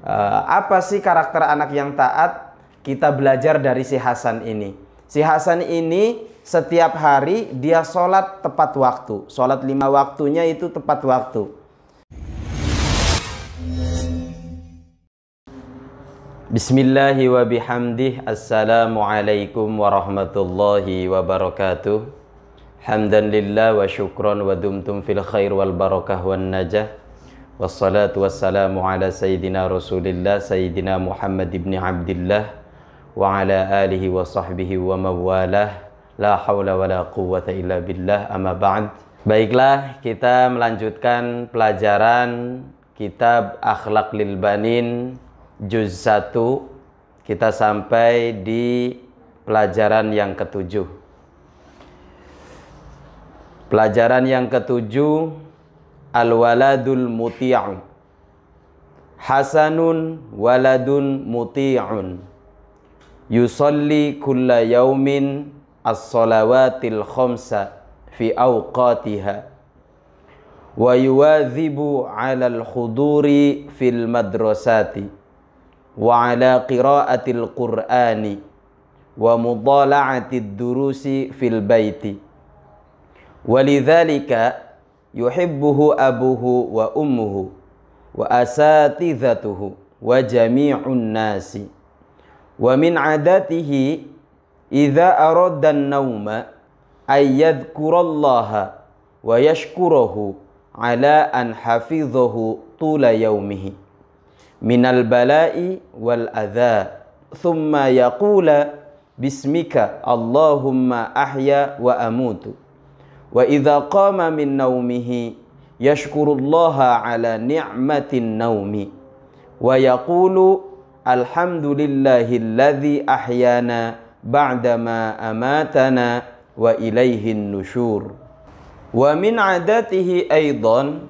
Apa sih karakter anak yang taat? Kita belajar dari si Hasan ini. Si Hasan ini setiap hari dia sholat tepat waktu. Sholat 5 waktunya itu tepat waktu. Bismillahi wa bihamdih. Assalamualaikum warahmatullahi wabarakatuh. Hamdan lillah wa syukran wa dumtum fil khair wal barakah wan najah. Wassalatu wassalamu ala sayyidina Rasulillah Sayyidina Muhammad ibn Abdillah wa ala alihi wa sahbihi wa mawalah. La hawla wa la quwwata illa billah, amma ba'd. Baiklah, kita melanjutkan pelajaran kitab Akhlaq lil Banin juz 1. Kita sampai di pelajaran yang ke-7. Pelajaran yang ke-7, Al-waladul muti'u. Hasanun waladun muti'un. Yusalli kulla yaumin as-salawatil khamsa fi awqatiha. Wa yuwadhibu 'alal khuduri fil madrasati. Wa 'ala qira'atil qur'ani. Wa mudala'atid durusi fil baiti. Walidhalika yuhibbuhu abuhu wa ummuhu wa asatidhatuhu wa jami'un nasi. Wa min adatihi idza arada an-nawma ay yadhkurallaha wa yashkuruhu ala an hafidhahu tula yawmihi minal bala'i wal adha thumma yaqula bismika Allahumma ahya wa amutu. Wa idza qama min naumihi yashkurullaha ala ni'matin naumi wa yaqulu alhamdulillahilladzi ahyana ba'dama amatana wa ilaihin nusyur. Wa min adatihi aidan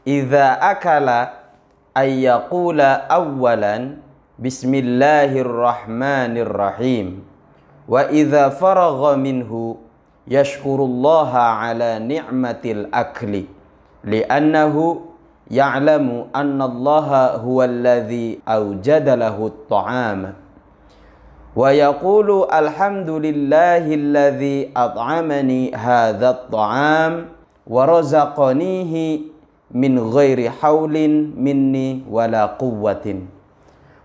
idza akala ay yaqula awwalan bismillahirrahmanirrahim wa idza faragha minhu yashkurullaha ala ni'matil akli li'annahu ya'lamu annallaha huwallazi awjada lahu at-ta'ama wa yaqulu alhamdulillahilladzi at'amani hadha at-ta'am wa razaqanihi min ghairi haulin minni wala quwwatin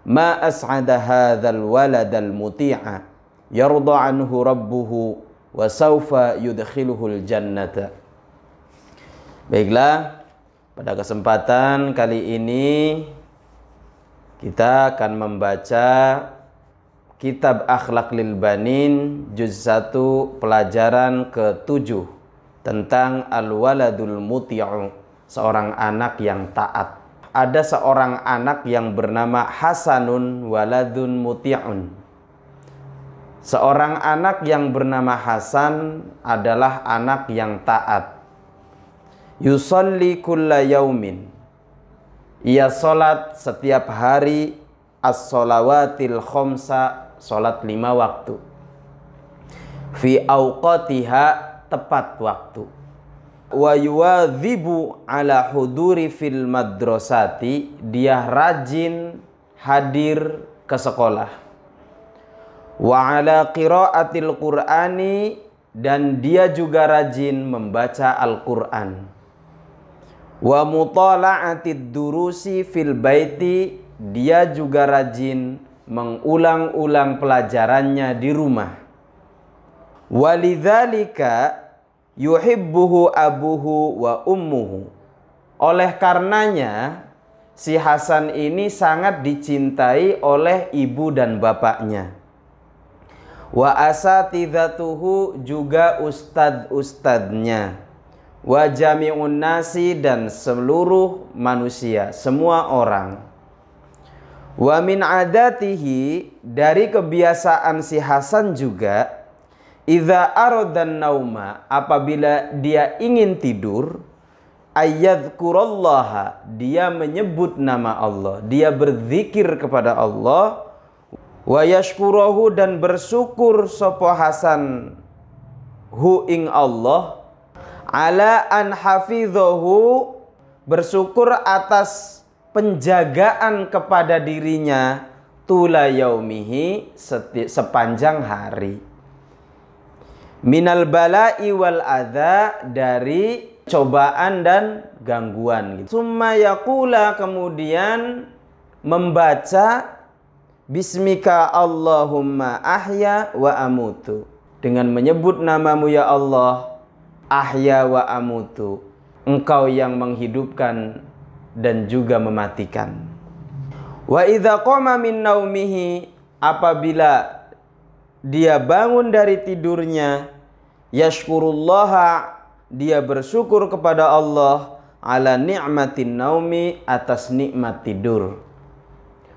ma as'ada hadzal waladal muti'a yarda anhu rabbuhu wa sawfa yudkhiluhul jannata. Baiklah, pada kesempatan kali ini kita akan membaca kitab Akhlaq lil Banin juz 1 pelajaran ke-7 tentang al-waladul muti'u, seorang anak yang taat. Ada seorang anak yang bernama Hasanun waladun muti'un. Seorang anak yang bernama Hasan adalah anak yang taat. Yusalli kulla yaumin. Ia salat setiap hari as-salawatil khamsa, salat 5 waktu. Fi awqatiha, tepat waktu. Wa yuwadhibu ala huduri fil madrasati, dia rajin hadir ke sekolah. Wa ala qiraatil qur'ani, dan dia juga rajin membaca Al-Qur'an. Wa mutala'atid durusi fil baiti, dia juga rajin mengulang-ulang pelajarannya di rumah. Walidzalika yuhibbuhu abuhu wa ummuhu. Oleh karenanya si Hasan ini sangat dicintai oleh ibu dan bapaknya. Wa asatidhatuhu, juga ustad-ustadnya. Wa jami'un nasi, dan seluruh manusia, semua orang. Wa min adatihi, dari kebiasaan si Hasan juga, idza aradan nauma, apabila dia ingin tidur, ayyadhkurallaha, dia menyebut nama Allah, dia berzikir kepada Allah. Wa yashkuruhu, dan bersyukur sapa Hasan hu ing Allah, ala an hafidhahu, bersyukur atas penjagaan kepada dirinya tula yaumihi, sepanjang hari. Minal bala'i wal adza, dari cobaan dan gangguan gitu. Summa yaqula, kemudian membaca bismika Allahumma ahya wa amutu, dengan menyebut namamu ya Allah, ahya wa amutu, engkau yang menghidupkan dan juga mematikan. Wa idza qama min naumihi, apabila dia bangun dari tidurnya, yashkurullaha, dia bersyukur kepada Allah, ala ni'matin naumi, atas nikmat tidur.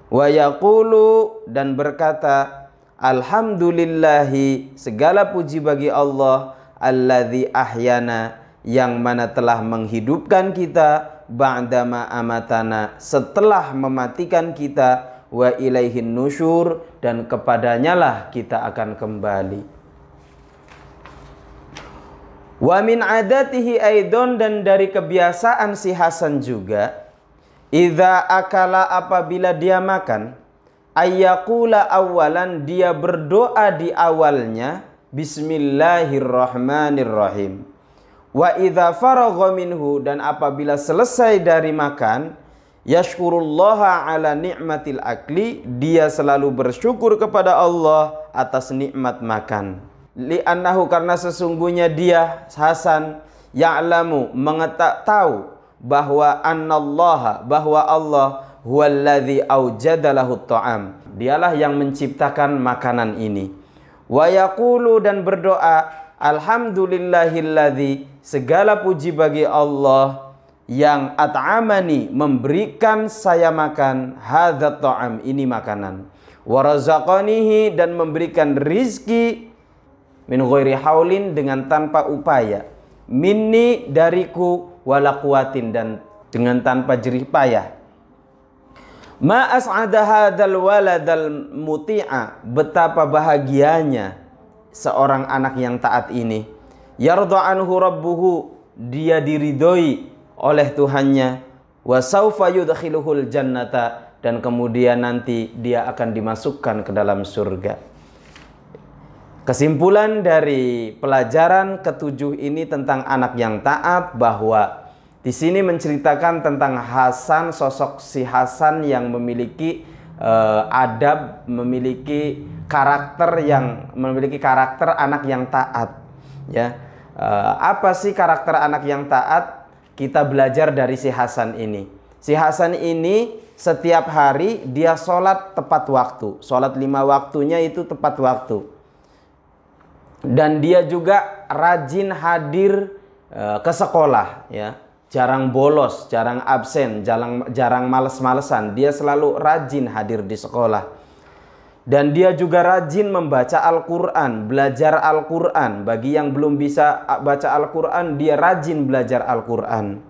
Wa yaqulu, dan berkata, alhamdulillahi, segala puji bagi Allah, alladzi ahyana, yang mana telah menghidupkan kita, ba'dama amatana, setelah mematikan kita, wa ilaihin nusyur, dan kepadanya lah kita akan kembali. Wa min adatihi aidon, dan dari kebiasaan si Hasan juga, idza akala, apabila dia makan, ayyakula awalan, dia berdoa di awalnya, bismillahirrahmanirrahim. Wa idza faragha minhu, dan apabila selesai dari makan, yashkurullaha ala ni'matil akli, dia selalu bersyukur kepada Allah atas nikmat makan. Li'annahu, karena sesungguhnya dia Hasan ya'lamu, tahu bahwa annallaha, bahwa Allah huwallazi aujada lahu ta'am, dialah yang menciptakan makanan ini. Wa yaqulu, dan berdoa, alhamdulillahilladzi, segala puji bagi Allah yang at'amani, memberikan saya makan, hadzal ta'am, ini makanan, wa razaqanihi, dan memberikan rizki, min ghairi haulin, dengan tanpa upaya, minni, dariku, wala quwatin, dan dengan tanpa jerih payah. Ma as'ada hadzal waladal muti'a, betapa bahagianya seorang anak yang taat ini. Yarda anhu rabbuhu, dia diridhoi oleh Tuhannya. Wa saufa yudkhiluhul jannata, dan kemudian nanti dia akan dimasukkan ke dalam surga. Kesimpulan dari pelajaran ketujuh ini tentang anak yang taat, bahwa di sini menceritakan tentang Hasan, sosok si Hasan yang memiliki adab, memiliki karakter anak yang taat, ya. Apa sih karakter anak yang taat? Kita belajar dari si Hasan ini. Si Hasan ini setiap hari dia sholat tepat waktu, sholat 5 waktunya itu tepat waktu, dan dia juga rajin hadir ke sekolah, ya. Jarang bolos, jarang absen, jarang males-malesan. Dia selalu rajin hadir di sekolah. Dan dia juga rajin membaca Al-Quran, belajar Al-Quran. Bagi yang belum bisa baca Al-Quran, dia rajin belajar Al-Quran.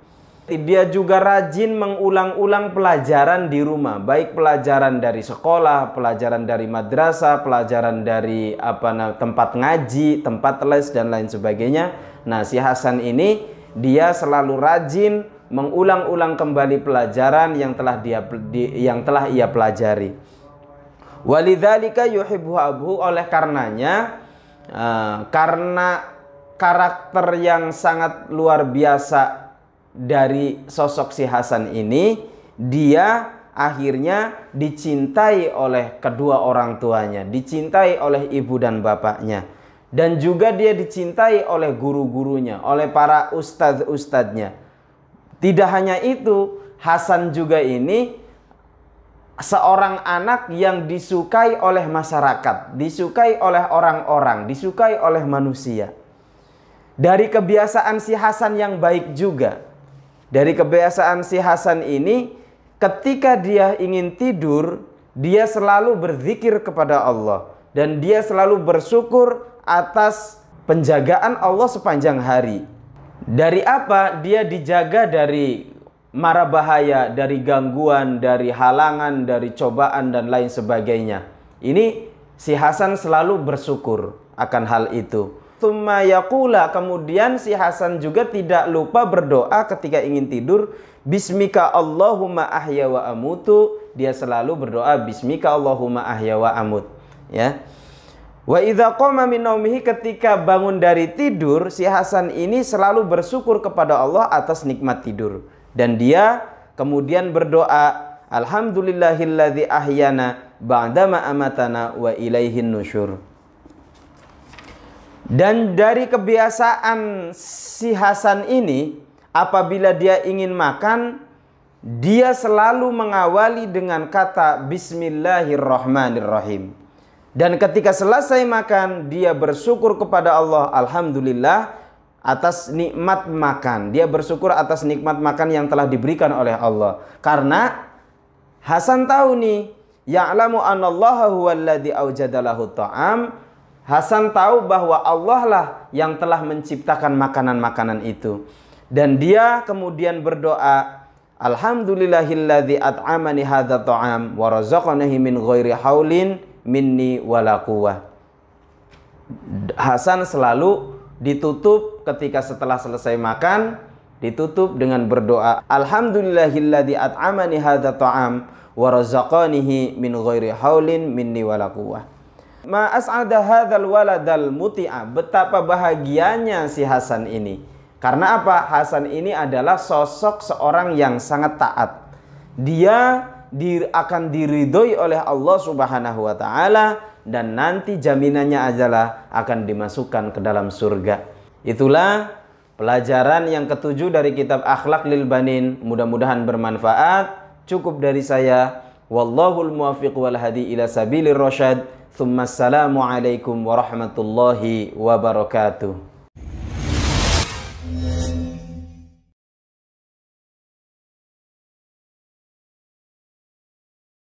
Dia juga rajin mengulang-ulang pelajaran di rumah. Baik pelajaran dari sekolah, pelajaran dari madrasah, pelajaran dari tempat ngaji, tempat les, dan lain sebagainya. Nah, si Hasan ini, dia selalu rajin mengulang-ulang kembali pelajaran yang telah ia pelajari. Walidzalika yuhibbu abuhu, oleh karenanya, karena karakter yang sangat luar biasa dari sosok si Hasan ini, dia akhirnya dicintai oleh kedua orang tuanya, dicintai oleh ibu dan bapaknya, dan juga dia dicintai oleh guru-gurunya, oleh para ustadz-ustadznya. Tidak hanya itu, Hasan juga ini seorang anak yang disukai oleh masyarakat, disukai oleh orang-orang, disukai oleh manusia. Dari kebiasaan si Hasan yang baik juga, dari kebiasaan si Hasan ini, ketika dia ingin tidur, dia selalu berzikir kepada Allah, dan dia selalu bersyukur atas penjagaan Allah sepanjang hari. Dari apa? Dia dijaga dari mara bahaya, dari gangguan, dari halangan, dari cobaan, dan lain sebagainya. Ini si Hasan selalu bersyukur akan hal itu. Tsumma yaqula, kemudian si Hasan juga tidak lupa berdoa ketika ingin tidur, bismika Allahumma ahya wa amutu. Dia selalu berdoa bismika Allahumma ahya wa amut, ya. Wa idza qama min naumihi, ketika bangun dari tidur, si Hasan ini selalu bersyukur kepada Allah atas nikmat tidur. Dan dia kemudian berdoa, alhamdulillahilladzi ahyana ba'dama amatana wa ilaihin nusyur. Dan dari kebiasaan si Hasan ini, apabila dia ingin makan, dia selalu mengawali dengan kata bismillahirrahmanirrahim. Dan ketika selesai makan, dia bersyukur kepada Allah, alhamdulillah, atas nikmat makan. Dia bersyukur atas nikmat makan yang telah diberikan oleh Allah. Karena Hasan tahu nih, ya'lamu anallaha huwallazi awjada lahu ta'am. Hasan tahu bahwa Allah lah yang telah menciptakan makanan-makanan itu. Dan dia kemudian berdoa, alhamdulillahilladzi at'amani hadza ta'am wa razaqanihi min ghairi haulin minni wala quwwah. Hasan selalu ditutup ketika setelah selesai makan, ditutup dengan berdoa, alhamdulillahilladzi at'amani hadza ta'am wa razaqanihi min ghairi haulin minni wala quwwah. Ma as'ada hadzal waladal muti'a. Betapa bahagianya si Hasan ini. Karena apa? Hasan ini adalah sosok seorang yang sangat taat. Dia akan diridhoi oleh Allah Subhanahu wa taala, dan nanti jaminannya adalah akan dimasukkan ke dalam surga. Itulah pelajaran yang ketujuh dari kitab Akhlaq lil Banin. Mudah-mudahan bermanfaat. Cukup dari saya. Wallahul muwaffiq wal hadi ila sabilir rasyad. Assalamualaikum warahmatullahi wabarakatuh.